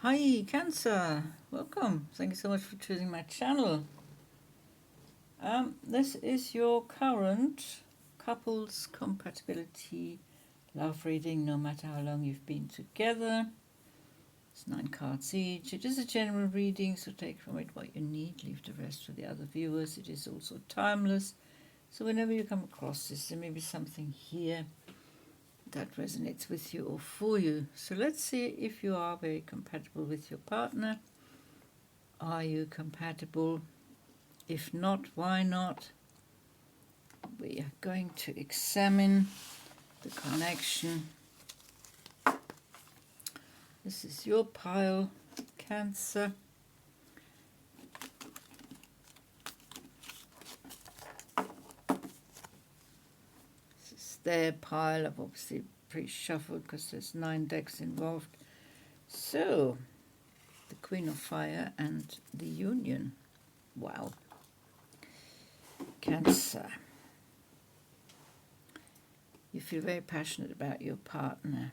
Hi Cancer, welcome. Thank you so much for choosing my channel. This is your current couples compatibility love reading, no matter how long you've been together. It's 9 cards each. It is a general reading, so take from it what you need, leave the rest for the other viewers. It is also timeless, so whenever you come across this, there may be something here that resonates with you or for you. So let's see if you are very compatible with your partner. Are you compatible? If not, why not? We are going to examine the connection. This is your pile, Cancer. This is their pile. I've obviously pre-shuffled because there's 9 decks involved. So, the Queen of Fire and the Union. Wow. Cancer. You feel very passionate about your partner.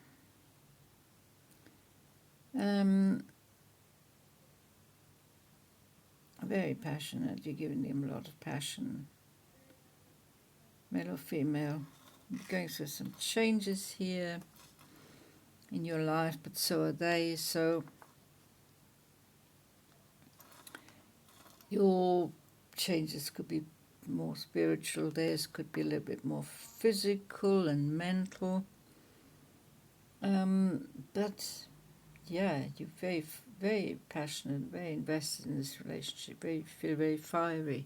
Very passionate. You're giving them a lot of passion. Male or female. You're going through some changes here in your life, but so are they. So your changes could be more spiritual. Theirs could be a little bit more physical and mental. But yeah, you're very passionate, very invested in this relationship. Feel very fiery,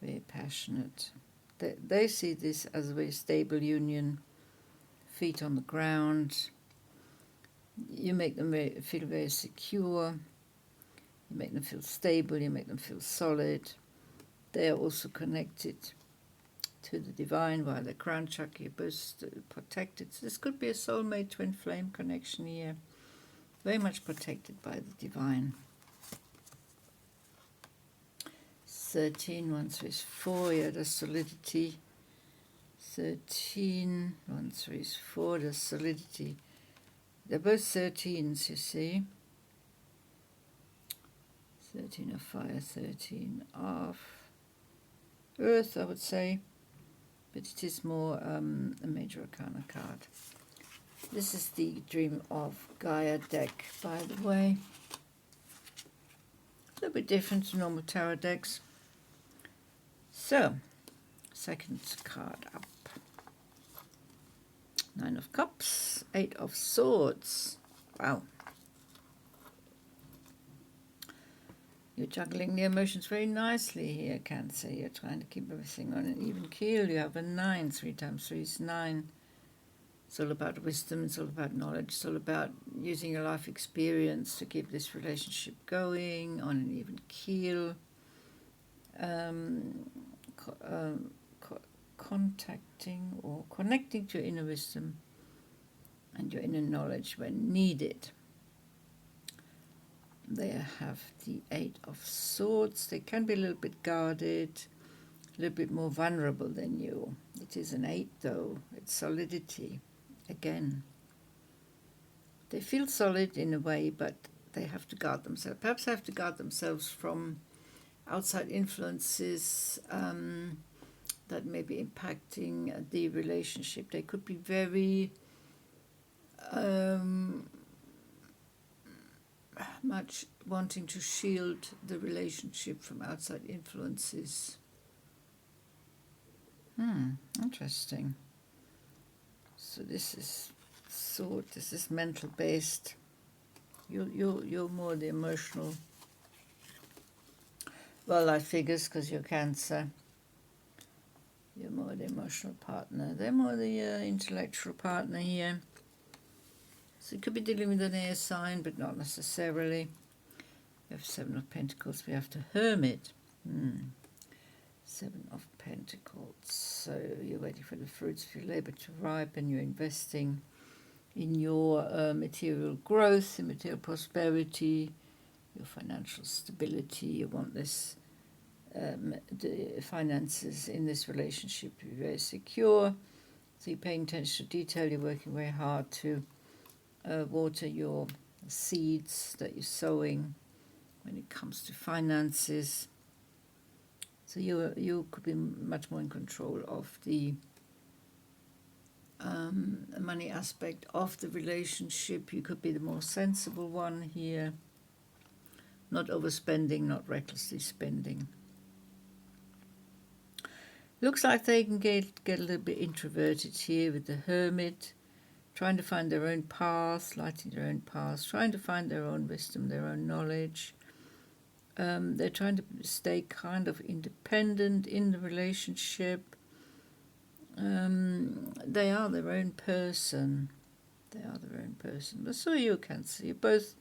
very passionate. They see this as a very stable union, feet on the ground. You make them feel very secure. You make them feel stable. You make them feel solid. They are also connected to the divine via the crown chakra. You're both protected. So this could be a soulmate twin flame connection here. Very much protected by the divine. 13, 1, 3, 4, yeah, the solidity. 13, 1, 3, 4, the solidity. They're both 13s, you see. 13 of fire, 13 of earth, I would say. But it is more a major arcana card. This is the Dream of Gaia deck, by the way. A little bit different to normal tarot decks. So, second card up. 9 of Cups, 8 of Swords. Wow. You're juggling the emotions very nicely here, Cancer. You're trying to keep everything on an even keel. You have a 9. 3 times 3 is 9. It's all about wisdom. It's all about knowledge. It's all about using your life experience to keep this relationship going on an even keel. Contacting or connecting to your inner wisdom and your inner knowledge when needed. They have the 8 of Swords. They can be a little bit guarded, a little bit more vulnerable than you. It is an 8 though. It's solidity. Again, they feel solid in a way, but they have to guard themselves. Perhaps they have to guard themselves from outside influences that may be impacting the relationship. They could be very much wanting to shield the relationship from outside influences. Interesting. So this is sword. This is mental based. You're more the emotional. Well, that figures because you're Cancer. You're more the emotional partner. They're more the intellectual partner here. So you could be dealing with an air sign, but not necessarily. We have 7 of Pentacles. We have the Hermit. 7 of Pentacles. So you're waiting for the fruits of your labor to ripen. You're investing in your material growth, in material prosperity, your financial stability. You want this, the finances in this relationship to be very secure. So you're paying attention to detail. You're working very hard to water your the seeds that you're sowing when it comes to finances. So you could be much more in control of the money aspect of the relationship. You could be the more sensible one here, not overspending, not recklessly spending. Looks like they can get a little bit introverted here with the Hermit, trying to find their own path, lighting their own path, trying to find their own wisdom, their own knowledge. They're trying to stay kind of independent in the relationship. They are their own person. They are their own person. But so you Cancer. You're both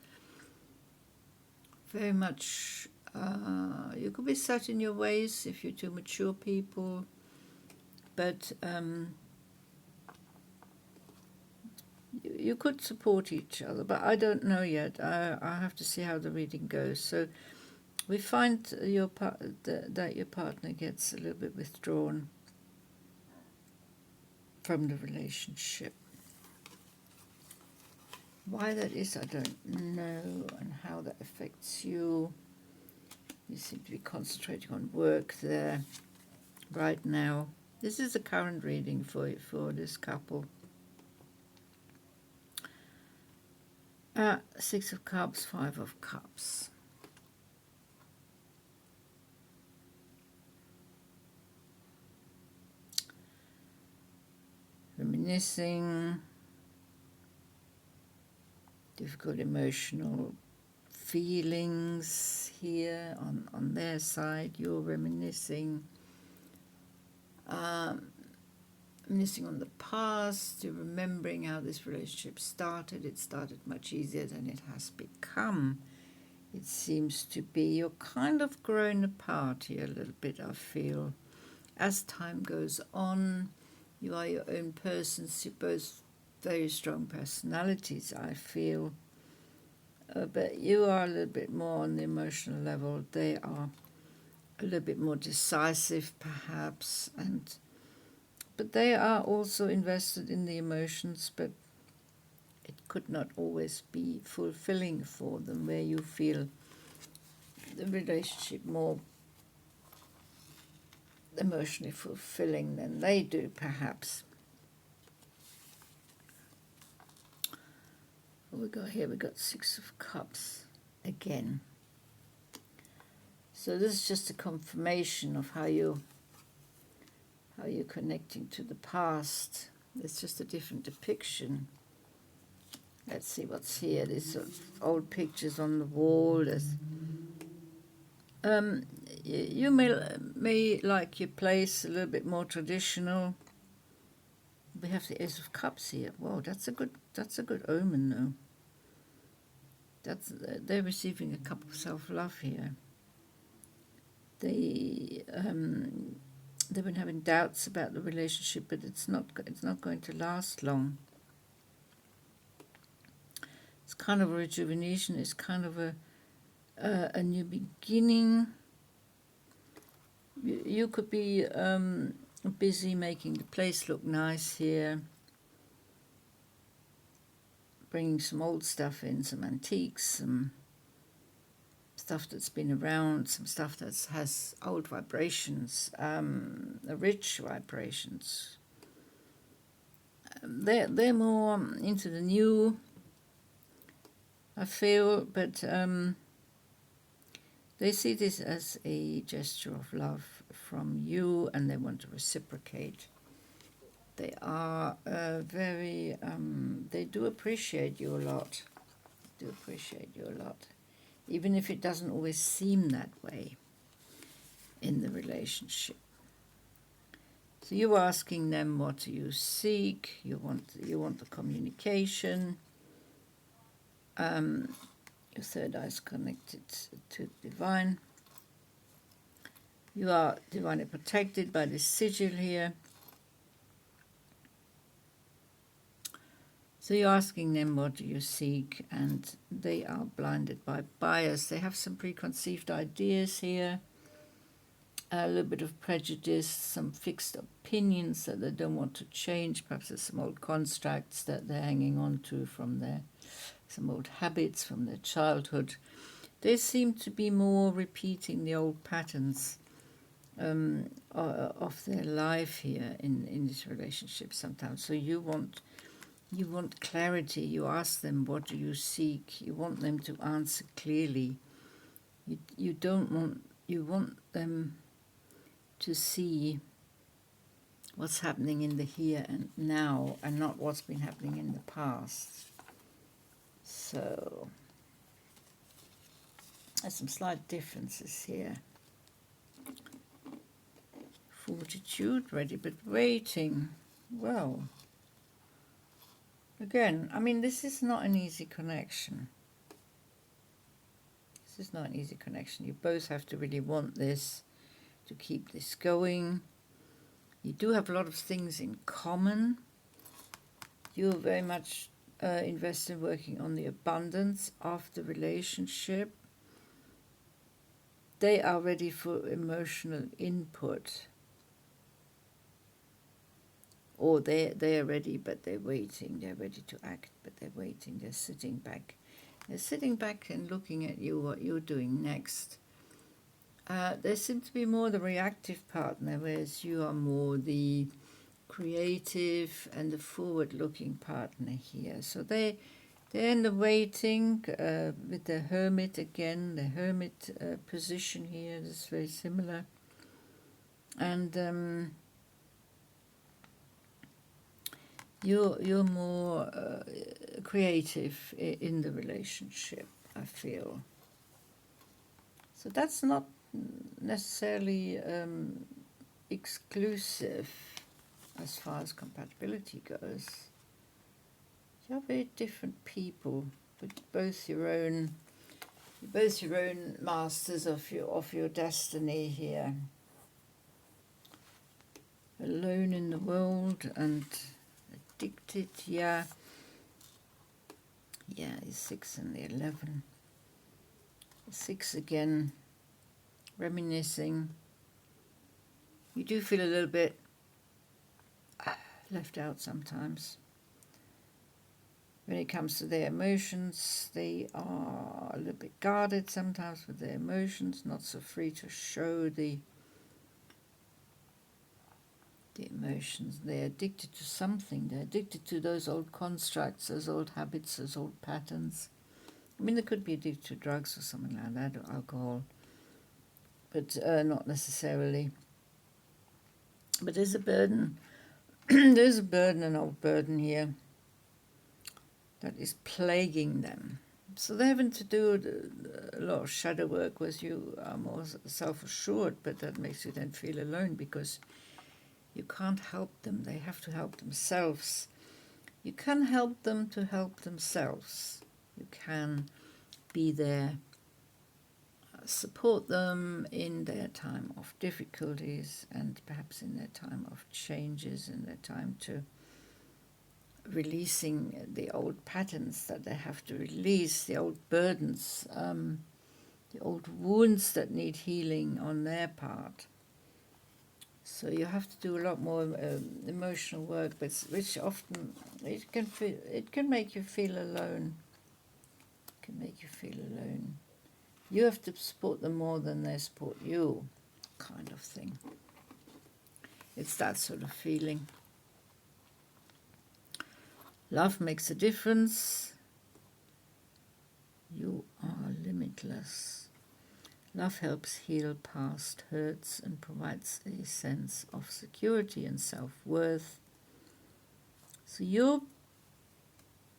very much, you could be set in your ways if you're two mature people. But you could support each other. But I don't know yet. I have to see how the reading goes. So we find that your partner gets a little bit withdrawn from the relationship. Why that is, I don't know, and how that affects you. You seem to be concentrating on work there right now. This is the current reading for this couple. Six of Cups, Five of Cups. Reminiscing, difficult emotional feelings here on their side. You're reminiscing. Reminiscing on the past, you're remembering how this relationship started. It started much easier than it has become. It seems to be you're kind of growing apart here a little bit, I feel. As time goes on, you are your own persons. You're both very strong personalities, I feel. But you are a little bit more on the emotional level. They are a little bit more decisive, perhaps, but they are also invested in the emotions, but it could not always be fulfilling for them, where you feel the relationship more emotionally fulfilling than they do, perhaps. What we got here? We got Six of Cups again. So this is just a confirmation of how you're connecting to the past. It's just a different depiction. Let's see what's here. There's sort of old pictures on the wall. There's, you may like your place a little bit more traditional. We have the Ace of Cups here. Whoa, that's a good omen, though. They're receiving a cup of self-love here. They've been having doubts about the relationship, but it's not going to last long. It's kind of a rejuvenation. It's kind of a new beginning. You could be busy making the place look nice here, bringing some old stuff in, some antiques, some stuff that's been around, some stuff that has old vibrations, rich vibrations. They're more into the new, I feel, but they see this as a gesture of love from you, and they want to reciprocate. They are very, they do appreciate you a lot. Even if it doesn't always seem that way in the relationship. So you're asking them, what do you seek? You want the communication. Your third eye is connected to divine. You are divinely protected by this sigil here. So you're asking them, what do you seek? And they are blinded by bias. They have some preconceived ideas here, a little bit of prejudice, some fixed opinions that they don't want to change. Perhaps there's some old constructs that they're hanging on to from their some old habits from their childhood. They seem to be more repeating the old patterns of their life here in this relationship sometimes. So you want clarity. You ask them, what do you seek? You want them to answer clearly. You want them to see what's happening in the here and now, and not what's been happening in the past. So there's some slight differences here. Fortitude, ready but waiting. Well, again, I mean, this is not an easy connection. This is not an easy connection. You both have to really want this to keep this going. You do have a lot of things in common. You're very much invested in working on the abundance of the relationship. They are ready for emotional input. Or they are ready, but they're waiting. They're ready to act, but they're waiting. They're sitting back. They're sitting back and looking at you, what you're doing next. They seem to be more the reactive partner, whereas you are more the creative and the forward-looking partner here. So they're in the waiting with the hermit again. The hermit position here is very similar. And you're more creative in the relationship, I feel. So that's not necessarily exclusive as far as compatibility goes. You're very different people, but both your own masters of your destiny here. Alone in the world and addicted, yeah. Yeah, the 6 and the 11. The 6 again, reminiscing. You do feel a little bit left out sometimes. When it comes to their emotions, they are a little bit guarded sometimes with their emotions, not so free to show the emotions. They're addicted to something. They're addicted to those old constructs, those old habits, those old patterns. I mean, they could be addicted to drugs or something like that, or alcohol, but not necessarily. But there's a burden. There's a burden, an old burden here, that is plaguing them. So they're having to do a lot of shadow work, whereas you are more self-assured, but that makes you then feel alone because you can't help them. They have to help themselves. You can help them to help themselves. You can be there, support them in their time of difficulties and perhaps in their time of changes, in their time to releasing the old patterns that they have to release, the old burdens, the old wounds that need healing on their part. So you have to do a lot more emotional work, but which often it can make you feel alone. It can make you feel alone. You have to support them more than they support you, kind of thing. It's that sort of feeling. Love makes a difference. You are limitless. Love helps heal past hurts and provides a sense of security and self-worth. So you're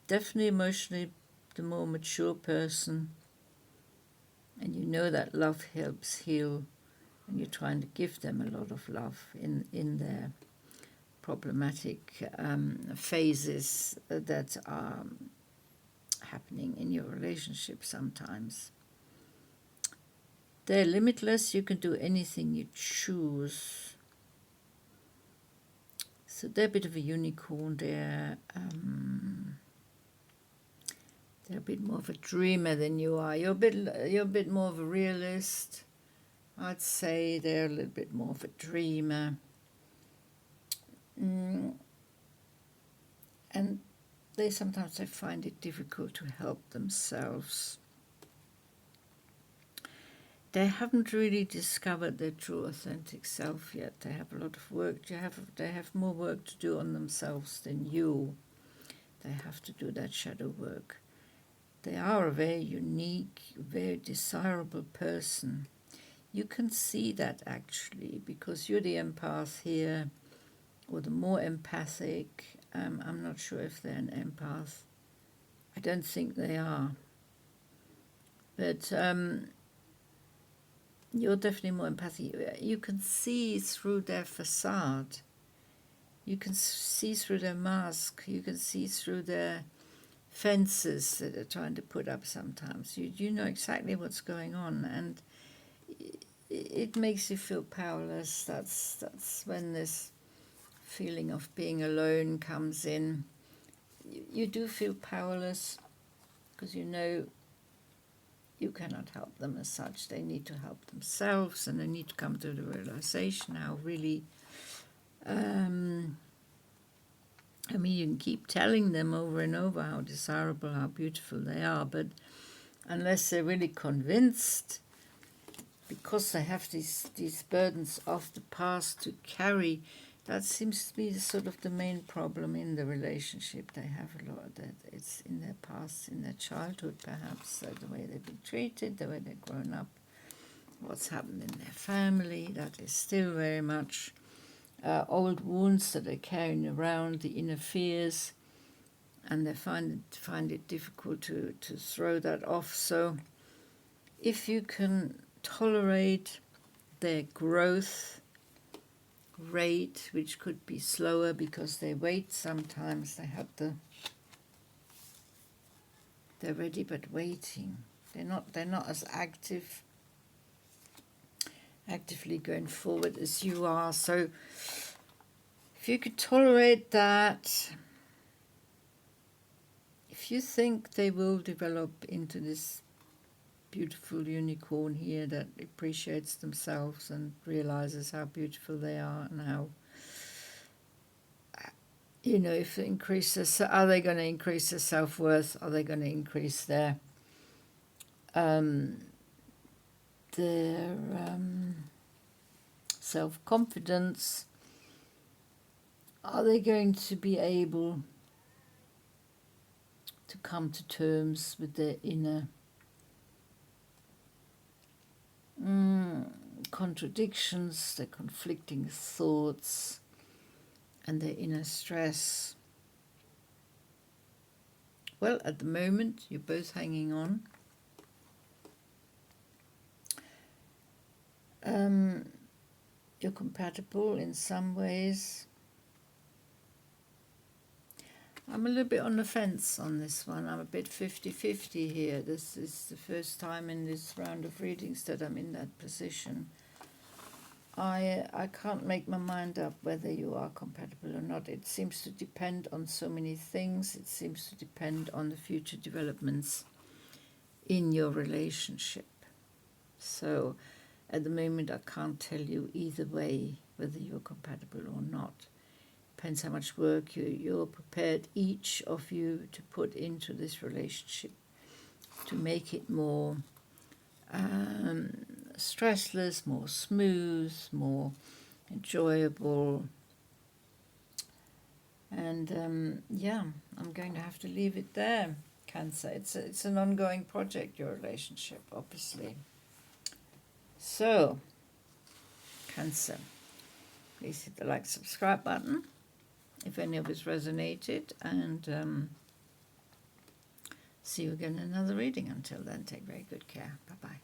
definitely emotionally the more mature person, and you know that love helps heal, and you're trying to give them a lot of love in their problematic phases that are happening in your relationship sometimes. They're limitless. You can do anything you choose. So they're a bit of a unicorn. They're a bit more of a dreamer than you are. You're a bit more of a realist. I'd say they're a little bit more of a dreamer. And sometimes they find it difficult to help themselves. They haven't really discovered their true authentic self yet. They have a lot of work to have. They have more work to do on themselves than you. They have to do that shadow work. They are a very unique, very desirable person. You can see that actually, because you're the empath here, or the more empathic. I'm not sure if they're an empath. I don't think they are. But you're definitely more empathic. You can see through their facade. You can see through their mask. You can see through their fences that they're trying to put up sometimes. You know exactly what's going on, and it makes you feel powerless. That's when this feeling of being alone comes in. You do feel powerless because you know you cannot help them as such. They need to help themselves, and they need to come to the realization how really I mean, you can keep telling them over and over how desirable, how beautiful they are, but unless they're really convinced, because they have these burdens of the past to carry, that seems to be sort of the main problem in the relationship. They have a lot of that. It's in their past, in their childhood perhaps, the way they've been treated, the way they've grown up, what's happened in their family. That is still very much old wounds that they're carrying around, the inner fears, and they find it difficult to throw that off. So if you can tolerate their growth rate, which could be slower because they wait sometimes, they're ready but waiting. They're not as actively going forward as you are. So if you could tolerate that, if you think they will develop into this beautiful unicorn here that appreciates themselves and realizes how beautiful they are, and how, you know, if they increase are they going to increase their self-worth? Are they going to increase their self-confidence? Are they going to be able to come to terms with their inner contradictions, their conflicting thoughts, and their inner stress? Well, at the moment, you're both hanging on. You're compatible in some ways. I'm a little bit on the fence on this one. I'm a bit 50-50 here. This is the first time in this round of readings that I'm in that position. I can't make my mind up whether you are compatible or not. It seems to depend on so many things. It seems to depend on the future developments in your relationship. So at the moment I can't tell you either way whether you're compatible or not. Depends how much work you're prepared, each of you, to put into this relationship to make it more stressless, more smooth, more enjoyable. And yeah, I'm going to have to leave it there, Cancer. It's an ongoing project, your relationship, obviously. So, Cancer, please hit the like, subscribe button if any of this resonated, and see you again in another reading. Until then, take very good care. Bye-bye.